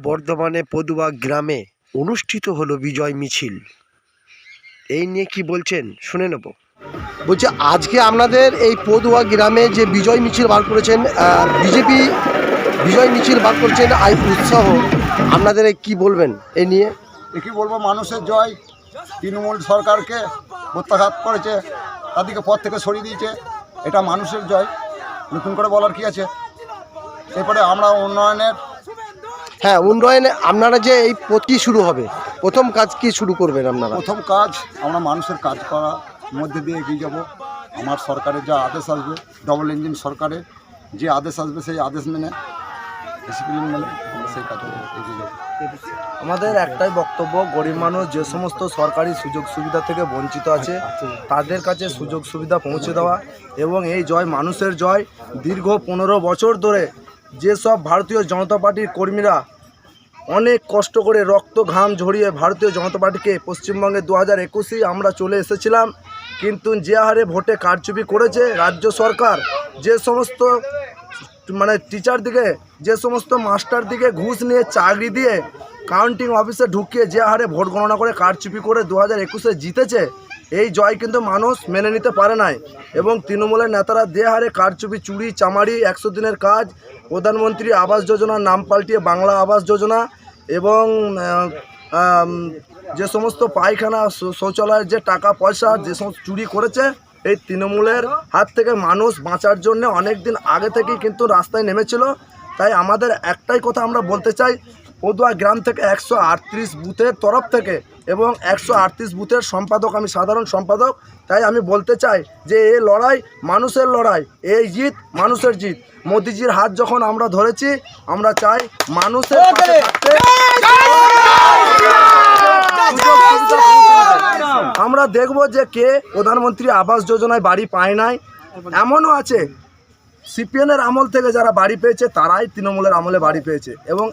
বর্ধমানে পদুয়া গ্রামে অনুষ্ঠিত হলো বিজয় মিছিল। এই নিয়ে কি বলছেন শুনে নেব। বলছে আজকে আপনাদের এই পদুয়া গ্রামে যে বিজয় মিছিল বার করেছেন, বিজেপি বিজয় মিছিল বার করছেন, আই উৎসাহ, আপনাদের কি বলবেন এই নিয়ে? কি বলবো, মানুষের জয়। তৃণমূল সরকারকে প্রত্যাঘাত করেছে, তাদেরকে পথ থেকে সরিয়ে দিয়েছে, এটা মানুষের জয়। নতুন করে বলার কি আছে? এরপরে আমরা উন্নয়নের উন্নয়নে আপনারা যে এই কি শুরু হবে, প্রথম কাজ কি শুরু করবেন আপনারা? প্রথম কাজ আমরা মানুষের কাজ করার মধ্যে দিয়ে এগিয়ে যাব। আমার সরকারের যা আদেশ আসবে, ডবল ইঞ্জিন সরকারের যে আদেশ আসবে সেই আদেশ মেনে, ডিসিপ্লিন মেনে আমরা সেই কাজে এগিয়ে যাব। আমাদের একটাই বক্তব্য, গরিব মানুষ যে সমস্ত সরকারি সুযোগ সুবিধা থেকে বঞ্চিত আছে তাদের কাছে সুযোগ সুবিধা পৌঁছে দেওয়া, এবং এই জয় মানুষের জয়। দীর্ঘ 15 বছর ধরে যেসব ভারতীয় জনতা পার্টির কর্মীরা অনেক কষ্ট করে রক্ত ঘাম ঝরিয়ে ভারতীয় জনতা পার্টিকে পশ্চিমবঙ্গে 2021 আমরা চলে এসেছিলাম, কিন্তু যে হারে ভোটে কারচুপি করেছে রাজ্য সরকার, যে সমস্ত টিচার দিকে, যে সমস্ত মাস্টার দিকে ঘুষ নিয়ে চাকরি দিয়ে কাউন্টিং অফিসে ঢুকিয়ে যে হারে ভোট গণনা করে কারচুপি করে 2021 জিতেছে, এই জয় কিন্তু মানুষ মেনে নিতে পারে নাই। এবং তৃণমূলের নেতারা যে হারে কারচুপি, চুরি চামারি, 100 দিনের কাজ, প্রধানমন্ত্রী আবাস যোজনার নাম পাল্টিয়ে বাংলা আবাস যোজনা, এবং যে সমস্ত পায়খানা শৌচালয়ের যে টাকা পয়সা যে সমস্ত চুরি করেছে, এই তৃণমূলের হাত থেকে মানুষ বাঁচার জন্য অনেক দিন আগে থেকেই কিন্তু রাস্তায় নেমেছিল। তাই আমাদের একটাই কথা আমরা বলতে চাই, পদুয়া গ্রাম থেকে 138 বুথের তরফ থেকে, এবং 138 বুথের সম্পাদক, আমি সাধারণ সম্পাদক, তাই আমি বলতে চাই যে এই লড়াই মানুষের লড়াই, এই জিত মানুষের জিত। মোদিজির হাত যখন আমরা ধরেছি, আমরা চাই মানুষের পাশে থাকতে। আমরা দেখব যে কে প্রধানমন্ত্রী আবাস যোজনায় বাড়ি পায় নাই। এমনও আছে সিপিএমের আমল থেকে যারা বাড়ি পেয়েছে তারাই তৃণমূলের আমলে বাড়ি পেয়েছে, এবং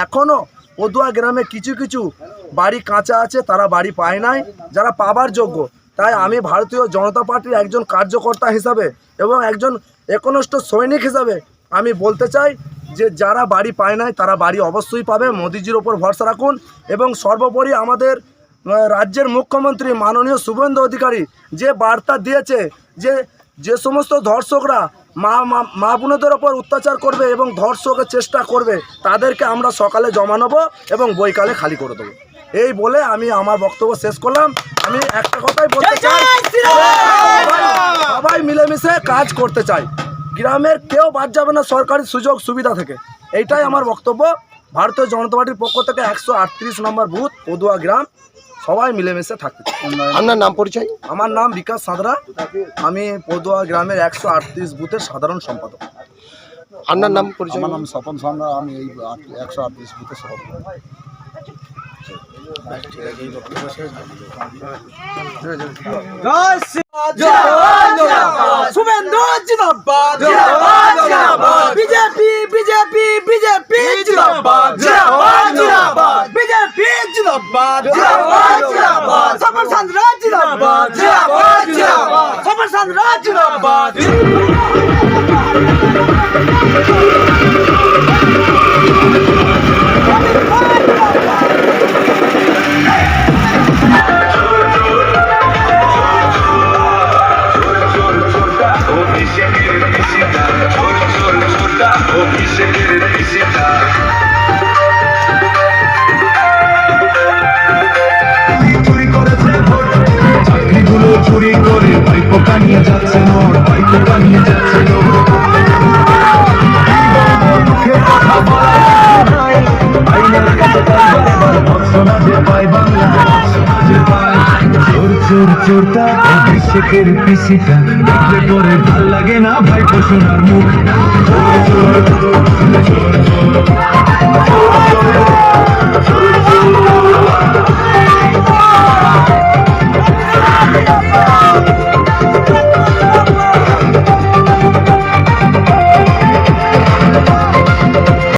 এখনও পদুয়া গ্রামে কিছু কিছু বাড়ি কাঁচা আছে, তারা বাড়ি পায় নাই যারা পাবার যোগ্য। তাই আমি ভারতীয় জনতা পার্টির একজন কার্যকর্তা হিসাবে এবং একজন একনিষ্ঠ সৈনিক হিসাবে আমি বলতে চাই যে যারা বাড়ি পায় নাই তারা বাড়ি অবশ্যই পাবে। মোদিজির ওপর ভরসা রাখুন। এবং সর্বোপরি আমাদের রাজ্যের মুখ্যমন্ত্রী মাননীয় শুভেন্দু অধিকারী যে বার্তা দিয়েছে, যে সমস্ত ধর্ষকরা মা বোনদের ওপর অত্যাচার করবে এবং ধর্ষকের চেষ্টা করবে, তাদেরকে আমরা সকালে জমা নেবো এবং বৈকালে খালি করে দেবো। এই বলে আমি আমার বক্তব্য শেষ করলাম। আমি একটা কথাই বলতে চাই, সবাই মিলেমিশে কাজ করতে চাই, গ্রামের কেউ বাদ যাবে না সরকারি সুযোগ সুবিধা থেকে। এইটাই আমার বক্তব্য। ভারতীয় জনতা পার্টির পক্ষ থেকে 138 নম্বর বুথ পদুয়া গ্রাম, সবাই মিলেমিশে থাকতে চাই। আপনার নাম পরিচয়? আমার নাম বিকাশ সাঁতরা, আমি পদুয়া গ্রামের 138 বুথের সাধারণ সম্পাদক। আপনার নাম পরিচয়? আমার নাম স্বপন সান্ডা, আমি এই 138 বুথের সভাপতি। শুভেন্দু জিন্দাবাদ, বিজেপি বিজেপি বিজেপি জিন্দাবাদ, বিজেপি জিন্দাবাদ, স্বপন সান্ডা জিন্দাবাদ, স্বপন সান্ডা জিন্দাবাদ। চুরি করে ভাইপোকা নিয়ে যাচ্ছে নোট, ভাইপোকা নিয়ে যাচ্ছে নোট। কথা বলা আইনের কাছে ভৎসনা যে পায় বাংলা, যে পায় চোর চোর চোরটা, অভিষেকের পিসিটা দেখলে পরে ভাল লাগে না ভাইপো সোনার মুখ। চোর চোর চোর চোর চোর।